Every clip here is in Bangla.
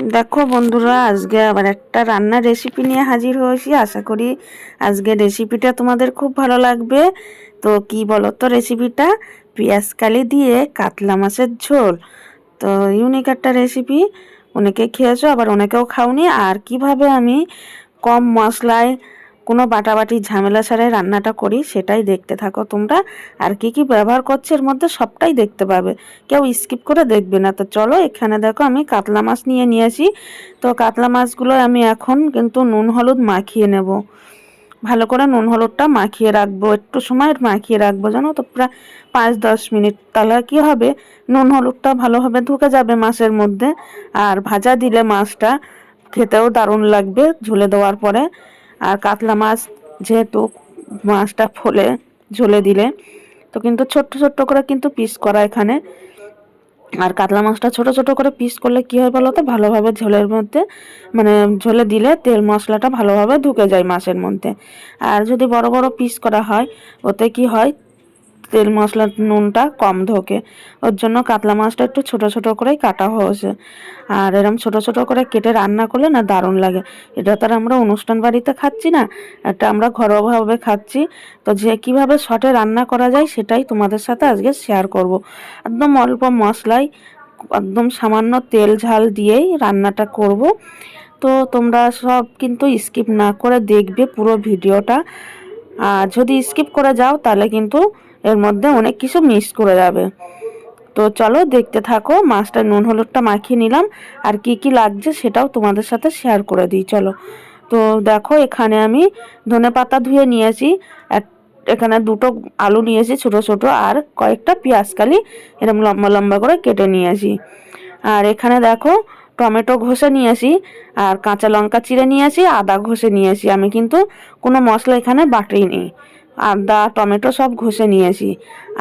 দেখো বন্ধুরা, আজকে আবার একটা রান্নার রেসিপি নিয়ে হাজির হয়েছি। আশা করি আজকে রেসিপিটা তোমাদের খুব ভালো লাগবে। তো কি বলো তো, রেসিপিটা পেঁয়াজ কালি দিয়ে কাতলা মাছের ঝোল। তো ইউনিক একটা রেসিপি, অনেকে খেয়েছো আবার অনেকেও খাওনি। আর কিভাবে আমি কম মশলায় কোনো বাটাবাটি ঝামেলা ছাড়াই রান্নাটা করি সেটাই দেখতে থাকো তোমরা। আর কি কি ব্যবহার করছি এর মধ্যে সবটাই দেখতে পাবে, কেউ স্কিপ করে দেখবে না। তো চলো, এখানে দেখো আমি কাতলা মাছ নিয়েছি। তো কাতলা মাছগুলো আমি এখন কিন্তু নুন হলুদ মাখিয়ে নেব। ভালো করে নুন হলুদটা মাখিয়ে রাখবো, একটু সময় মাখিয়ে রাখবো, জানো তো, প্রায় 5-10 মিনিট। তাহলে কি হবে, নুন হলুদটা ভালোভাবে ঢুকে যাবে মাছের মধ্যে। আর ভাজা দিলে মাছটা খেতেও দারুণ লাগবে ঝোলে দেওয়ার পরে। আর কাতলা মাছ যেহেতু মাছটা ফোলে ঝোলে দিলে, তো কিন্তু ছোট্ট ছোট্ট করে কিন্তু পিস করা এখানে। আর কাতলা মাছটা ছোট ছোট করে পিস করলে কি হয় বলো তো, ভালোভাবে ঝোলের মধ্যে মানে ঝোলে দিলে তেল মশলাটা ভালোভাবে ঢুকে যায় মাছের মধ্যে। আর যদি বড় বড় পিস করা হয়, ওতে কি হয়, তেল মশলা নুনটা কম ঢোকে। ওর জন্য কাতলা মাছটা একটু ছোট ছোট করেই কাটা হয়েছে। আর এরকম ছোট ছোট করে কেটে রান্না করলে না দারুণ লাগে। এটা তো আর আমরা অনুষ্ঠান বাড়িতে খাচ্ছি না, এটা আমরা ঘরোয়াভাবে খাচ্ছি। তো যে কিভাবে শর্টে রান্না করা যায় সেটাই তোমাদের সাথে আজকে শেয়ার করব। একদম অল্প মশলায়, একদম সামান্য তেল ঝাল দিয়েই রান্নাটা করব। তো তোমরা সব কিন্তু স্কিপ না করে দেখবে পুরো ভিডিওটা। আর যদি স্কিপ করে যাও তাহলে কিন্তু এর মধ্যে অনেক কিছু মিস করে যাবে। তো চলো দেখতে থাকো। মাছটা নুন হলুদটা মাখিয়ে নিলাম, আর কি কি লাগছে সেটাও তোমাদের সাথে শেয়ার করে দিই চলো। তো দেখো, এখানে আমি ধনেপাতা ধুয়ে নিয়েছি, এখানে দুটো আলু নিয়েছি ছোট ছোট, আর কয়েকটা পেঁয়াজ কালি এরকম লম্বা লম্বা করে কেটে নিয়েছি। আর এখানে দেখো টমেটো ঘষে নিয়েছি, আর কাঁচা লঙ্কা চিড়ে নিয়েছি, আদা ঘষে নিয়েছি। আমি কিন্তু কোনো মশলা এখানে বাটিনি, আদা টমেটো সব ঘষে নিয়েছি।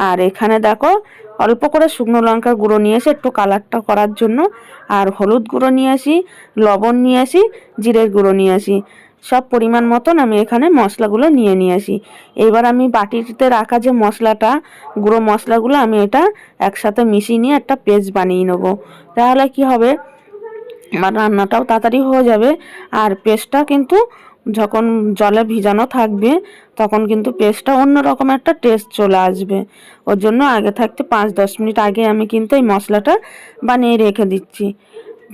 আর এখানে দেখো অল্প করে শুকনো লঙ্কার গুঁড়ো নিয়েছি একটু কালারটা করার জন্য, আর হলুদ গুঁড়ো নিয়েছি, লবণ নিয়েছি, জিরের গুঁড়ো নিয়েছি। সব পরিমাণ মতন আমি এখানে মশলাগুলো নিয়েছি। এবার আমি বাটিতে রাখা যে মশলাটা, গুঁড়ো মশলাগুলো আমি এটা একসাথে মিশিয়ে নিয়ে একটা পেস্ট বানিয়ে নেব। তাহলে কি হবে, আমার রান্নাটাও তাড়াতাড়ি হয়ে যাবে। আর পেস্টটা কিন্তু যখন জলে ভিজানো থাকবে তখন কিন্তু পেস্টটা অন্যরকম একটা টেস্ট চলে আসবে। ওর জন্য আগে থাকতে 5-10 মিনিট আগে আমি কিন্তু এই মশলাটা বানিয়ে রেখে দিচ্ছি।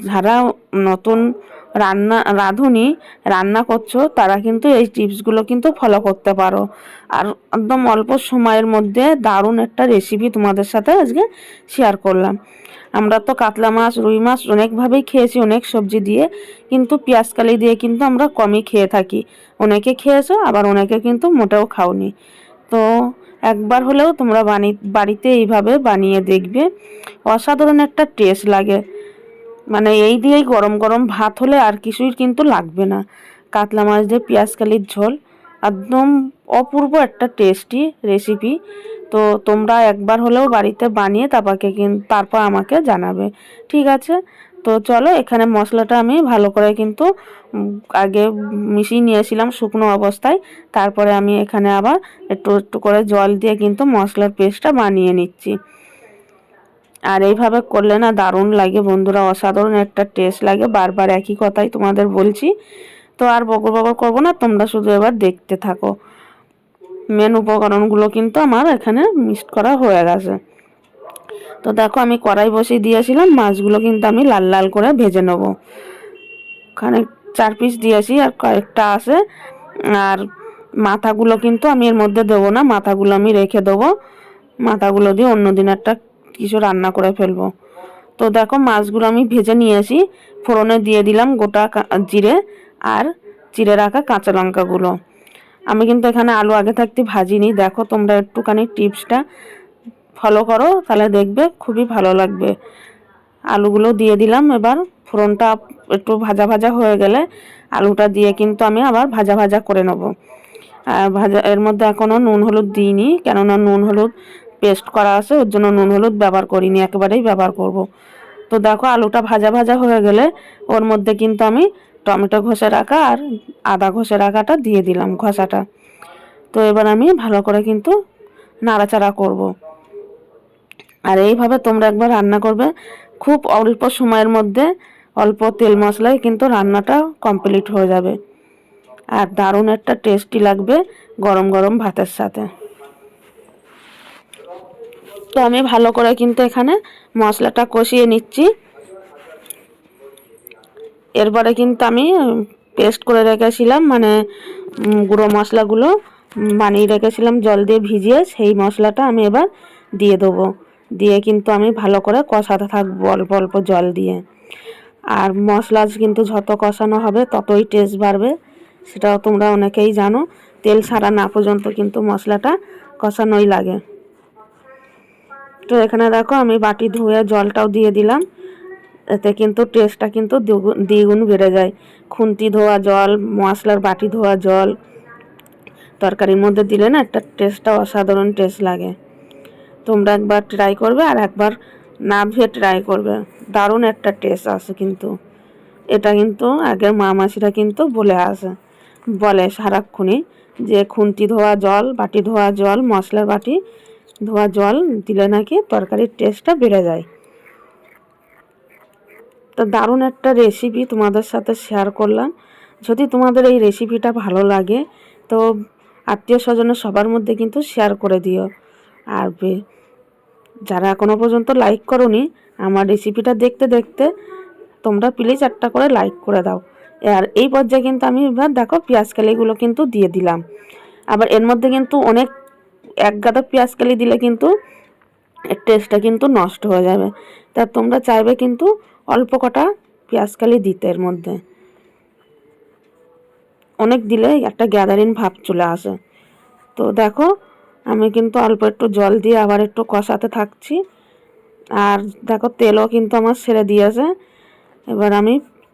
যারা নতুন রান্না করছো তারা কিন্তু এই টিপসগুলো কিন্তু ফলো করতে পারো। আর একদম অল্প সময়ের মধ্যে দারুণ একটা রেসিপি তোমাদের সাথে আজকে শেয়ার করলাম। আমরা তো কাতলা মাছ রুই মাছ অনেকভাবেই খেয়েছি, অনেক সবজি দিয়ে, কিন্তু পেঁয়াজ কালি দিয়ে কিন্তু আমরা কমই খেয়ে থাকি। অনেকে খেয়েছো আবার অনেকে কিন্তু মোটেও খাওনি। তো একবার হলেও তোমরা বাড়িতে এইভাবে বানিয়ে দেখবে, অসাধারণ একটা টেস্ট লাগে। মানে এই দিয়েই গরম গরম ভাত হলে আর কিছুই কিন্তু লাগবে না। কাতলা মাছ দিয়ে পেঁয়াজ কালির ঝোল একদম অপূর্ব একটা টেস্টি রেসিপি। তো তোমরা একবার হলেও বাড়িতে বানিয়ে তারপর আমাকে জানাবে, ঠিক আছে? তো চলো, এখানে মশলাটা আমি ভালো করে কিন্তু আগে মিশিয়ে নিয়েছিলাম শুকনো অবস্থায়। তারপরে আমি এখানে আবার একটু একটু করে জল দিয়ে কিন্তু মশলার পেস্টটা বানিয়ে নিচ্ছি। আর এইভাবে করলে না দারুণ লাগে বন্ধুরা, অসাধারণ একটা টেস্ট লাগে। বারবার একই কথাই তোমাদের বলছি। তো আর বকর বকর করবো না, তোমরা শুধু এবার দেখতে থাকো। মেন উপকরণগুলো কিন্তু আমার এখানে মিক্সড করা হয়ে গেছে। তো দেখো, আমি কড়াই বসিয়ে দিয়েছিলাম, মাছগুলো কিন্তু আমি লাল লাল করে ভেজে নেব। ওখানে 4 পিস দিয়েছি আর কয়েকটা আছে। আর মাথাগুলো কিন্তু আমি এর মধ্যে দেবো না, মাথাগুলো আমি রেখে দেবো। মাথাগুলো দিয়ে অন্যদিন একটা কিছু রান্না করে ফেলবো। তো দেখো, মাছগুলো আমি ভেজে নিয়েছি, ফোড়নে দিয়ে দিলাম গোটা জিরে আর চিড়ে রাখা কাঁচা লঙ্কাগুলো। আমি কিন্তু এখানে আলু আগে থাকতে ভাজিনি। দেখো, তোমরা একটুখানি টিপসটা ফলো করো, তাহলে দেখবে খুবই ভালো লাগবে। আলুগুলো দিয়ে দিলাম। এবার ফোড়নটা একটু ভাজা ভাজা হয়ে গেলে আলুটা দিয়ে কিন্তু আমি আবার ভাজা ভাজা করে নেব। এর মধ্যে এখনও নুন হলুদ দিইনি, কেননা নুন হলুদ পেস্ট করা আছে, ওর জন্য নুন হলুদ ব্যবহার করিনি, একেবারেই ব্যবহার করব। তো দেখো, আলুটা ভাজা ভাজা হয়ে গেলে ওর মধ্যে কিন্তু আমি টমেটো ঘষে রাখা আর আদা ঘষে রাখাটা দিয়ে দিলাম, ঘষাটা। তো এবার আমি ভালো করে কিন্তু নাড়াচাড়া করব। আর এইভাবে তোমরা একবার রান্না করবে, খুব অল্প সময়ের মধ্যে অল্প তেল মশলায় কিন্তু রান্নাটা কমপ্লিট হয়ে যাবে। আর দারুণ একটা টেস্টি লাগবে গরম গরম ভাতের সাথে। তো আমি ভালো করে কিন্তু এখানে মশলাটা কষিয়ে নিচ্ছি। এরপরে কিন্তু আমি পেস্ট করে রেখেছিলাম, মানে গুঁড়ো মশলাগুলো বানিয়ে রেখেছিলাম জল দিয়ে ভিজিয়ে, সেই মশলাটা আমি এবার দিয়ে দেবো। দিয়ে কিন্তু আমি ভালো করে কষাতে থাকবো অল্প অল্প জল দিয়ে। আর মশলা কিন্তু যত কষানো হবে ততই টেস্ট বাড়বে, সেটাও তোমরা অনেকেই জানো। তেল ছাড়া না পর্যন্ত কিন্তু মশলাটা কষানোই লাগে। তো এখানে দেখো আমি বাটি ধুয়ে জলটাও দিয়ে দিলাম, এতে কিন্তু টেস্টটা কিন্তু দ্বিগুণ বেড়ে যায়। খুন্তি ধোয়া জল, মশলার বাটি ধোয়া জল তরকারির মধ্যে দিলে না একটা টেস্টটা অসাধারণ টেস্ট লাগে। তোমরা একবার ট্রাই করবে আর একবার না ভেবে ট্রাই করবে, দারুণ একটা টেস্ট আসে কিন্তু। এটা কিন্তু আগের মা মাসিরা কিন্তু বলে সারাক্ষণই যে খুন্তি ধোয়া জল, বাটি ধোয়া জল, মশলার বাটি ধোয়া জল দিলে নাকি তরকারির টেস্টটা বেড়ে যায়। তো দারুণ একটা রেসিপি তোমাদের সাথে শেয়ার করলাম। যদি তোমাদের এই রেসিপিটা ভালো লাগে তো আত্মীয় স্বজনের সবার মধ্যে কিন্তু শেয়ার করে দিও। আর যারা এখনও পর্যন্ত লাইক করোনি আমার রেসিপিটা দেখতে দেখতে তোমরা প্লিজ একটা করে লাইক করে দাও। আর এই পর্যায়ে কিন্তু আমি এবার দেখো পেঁয়াজকালিগুলো কিন্তু দিয়ে দিলাম। আবার এর মধ্যে কিন্তু অনেক এক গাদা পেঁয়াজকালি দিলে কিন্তু এর টেস্টটা কিন্তু নষ্ট হয়ে যাবে। তা তোমরা চাইবে কিন্তু অল্প কটা পেঁয়াজকালি দিতে, এর মধ্যে অনেক দিলে একটা গ্যাদারিং ভাব চলে আসে। তো দেখো আমি কিন্তু অল্প একটু জল দিয়ে আবার একটু কষাতে থাকছি। আর দেখো তেলও কিন্তু আমার ছেড়ে দিয়েছে। এবার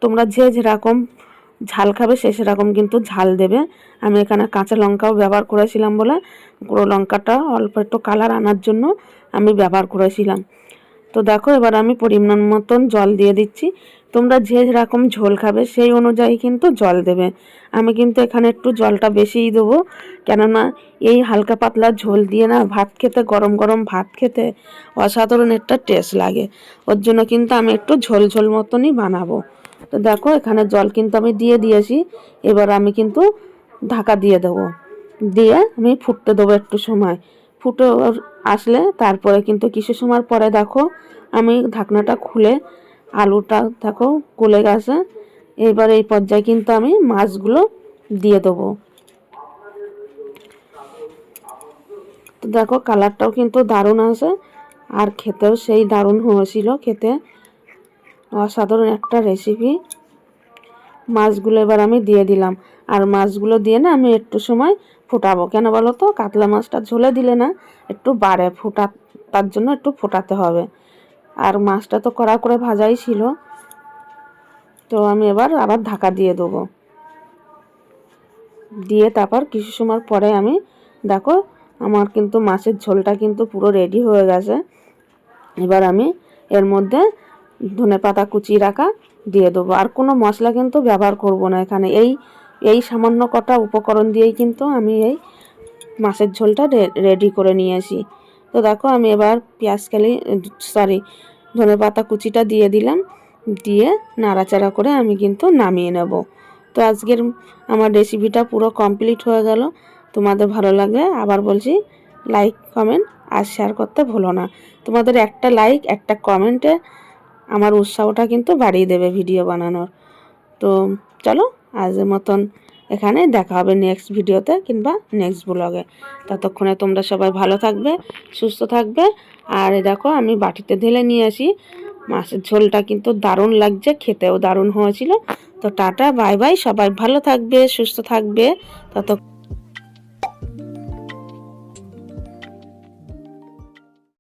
তোমরা যে যেরকম ঝাল খাবে সেরকম কিন্তু ঝাল দেবে। আমি এখানে কাঁচা লঙ্কাও ব্যবহার করেছিলাম বলে গুঁড়ো লঙ্কাটা অল্প একটু কালার আনার জন্য আমি ব্যবহার করেছিলাম। তো দেখো এবার আমি পরিমাণ মতন জল দিয়ে দিচ্ছি। তোমরা যে যেরকম ঝোল খাবে সেই অনুযায়ী কিন্তু জল দেবে। আমি কিন্তু এখানে একটু জলটা বেশিই দেবো, কেননা এই হালকা পাতলা ঝোল দিয়ে না ভাত খেতে, গরম গরম ভাত খেতে অসাধারণ একটা টেস্ট লাগে। ওর জন্য কিন্তু আমি একটু ঝোল ঝোল মতনই বানাবো। তো দেখো এখানে জল কিন্তু আমি দিয়ে দিয়েছি। এবার আমি কিন্তু ঢাকা দিয়ে দেবো, দিয়ে আমি ফুটতে দেবো একটু সময়। ফুটে আসলে তারপরে কিন্তু কিছু সময় পরে দেখো আমি ঢাকনাটা খুলে আলুটা দেখো গলে গেছে। এবার এই পর্যায়ে কিন্তু আমি মাছগুলো দিয়ে দেবো। তো দেখো কালারটাও কিন্তু দারুণ আছে, আর খেতেও সেই দারুণ হয়েছিল, খেতে অসাধারণ একটা রেসিপি। মাছগুলো এবার আমি দিয়ে দিলাম। আর মাছগুলো দিয়ে না আমি একটু সময় ফোটাবো। কেন বলো তো, কাতলা মাছটা ঝোলে দিলে না একটু বাড়ে তার জন্য একটু ফোটাতে হবে। আর মাছটা তো কড়া করে ভাজাই ছিল। তো আমি এবার আবার ঢাকা দিয়ে দেবো, দিয়ে তারপর কিছু সময় পরে আমি দেখো আমার কিন্তু মাছের ঝোলটা কিন্তু পুরো রেডি হয়ে গেছে। এবার আমি এর মধ্যে ধনেপাতা কুচি রাখা দিয়ে দেবো। আর কোনো মশলা কিন্তু ব্যবহার করব না এখানে। এই সামান্য কটা উপকরণ দিয়েই কিন্তু আমি এই মাছের ঝোলটা রেডি করে নিয়েছি। তো দেখো আমি এবার ধনেপাতা কুচিটা দিয়ে দিলাম, দিয়ে নাড়াচাড়া করে আমি কিন্তু নামিয়ে নেব। তো আজকের আমার রেসিপিটা পুরো কমপ্লিট হয়ে গেল। তোমাদের ভালো লাগলে আবার বলছি লাইক, কমেন্ট আর শেয়ার করতে ভুলো না। তোমাদের একটা লাইক, একটা কমেন্টে আমার উৎসাহটা কিন্তু বাড়িয়ে দেবে ভিডিও বানানোর। তো চলো আজের মতন এখানে দেখা হবে নেক্সট ভিডিওতে কিংবা নেক্সট ব্লগে। ততক্ষণে তোমরা সবাই ভালো থাকবে, সুস্থ থাকবে। আর দেখো আমি বাটিতে ঢেলে নিয়ে আসি। মাছের ঝোলটা কিন্তু দারুণ লাগছে, খেতেও দারুণ হয়েছিল। তো টাটা, বাই বাই, সবাই ভালো থাকবে, সুস্থ থাকবে। তত